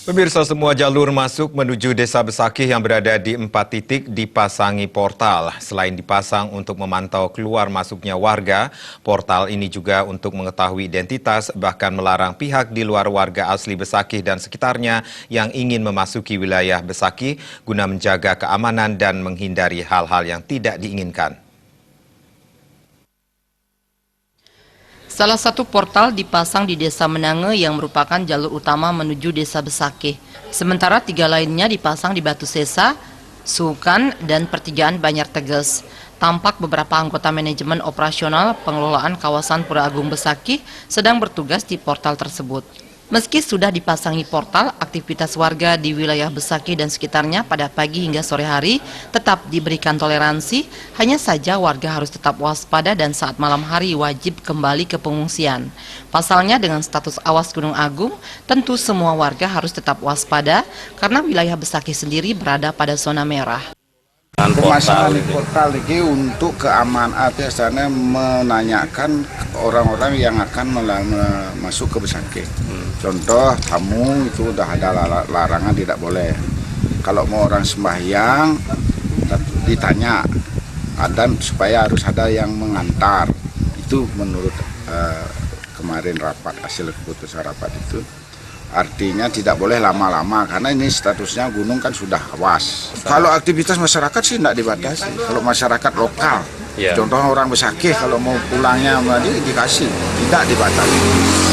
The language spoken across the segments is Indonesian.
Pemirsa, semua jalur masuk menuju Desa Besakih yang berada di 4 titik dipasangi portal. Selain dipasang untuk memantau keluar masuknya warga, portal ini juga untuk mengetahui identitas, bahkan melarang pihak di luar warga asli Besakih dan sekitarnya yang ingin memasuki wilayah Besakih guna menjaga keamanan dan menghindari hal-hal yang tidak diinginkan. Salah satu portal dipasang di Desa Menange yang merupakan jalur utama menuju Desa Besakih. Sementara 3 lainnya dipasang di Batu Sesa, Sukan, dan pertigaan Banjar Teges. Tampak beberapa anggota manajemen operasional pengelolaan kawasan Pura Agung Besakih sedang bertugas di portal tersebut. Meski sudah dipasangi portal, aktivitas warga di wilayah Besakih dan sekitarnya pada pagi hingga sore hari tetap diberikan toleransi, hanya saja warga harus tetap waspada dan saat malam hari wajib kembali ke pengungsian. Pasalnya dengan status awas Gunung Agung, tentu semua warga harus tetap waspada karena wilayah Besakih sendiri berada pada zona merah. Pemasangan portal ini untuk keamanan, artinya menanyakan orang-orang yang akan masuk ke Besakih. Contoh tamu itu udah ada larangan tidak boleh. Kalau mau orang sembahyang ditanya, dan supaya harus ada yang mengantar. Itu menurut kemarin rapat, hasil keputusan rapat itu. Artinya tidak boleh lama-lama karena ini statusnya gunung kan sudah awas. Kalau aktivitas masyarakat sih tidak dibatasi. Kalau masyarakat lokal, contoh orang Besakih kalau mau pulangnya dikasih, tidak dibatasi.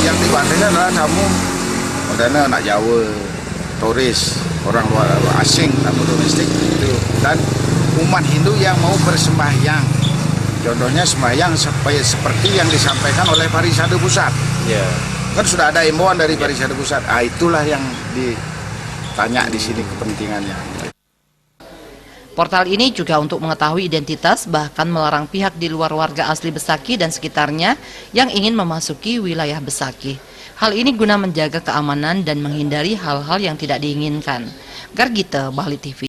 Yang dibatasi adalah tamu, modalnya anak Jawa, turis, orang luar asing, tamu domestik itu, dan umat Hindu yang mau bersembahyang. Contohnya sembahyang seperti yang disampaikan oleh Parisade Pusat. Kan sudah ada imbauan dari Parisade Pusat. Itulah yang ditanya di sini kepentingannya. Portal ini juga untuk mengetahui identitas, bahkan melarang pihak di luar warga asli Besakih dan sekitarnya yang ingin memasuki wilayah Besakih. Hal ini guna menjaga keamanan dan menghindari hal-hal yang tidak diinginkan. Gargita, Bali TV.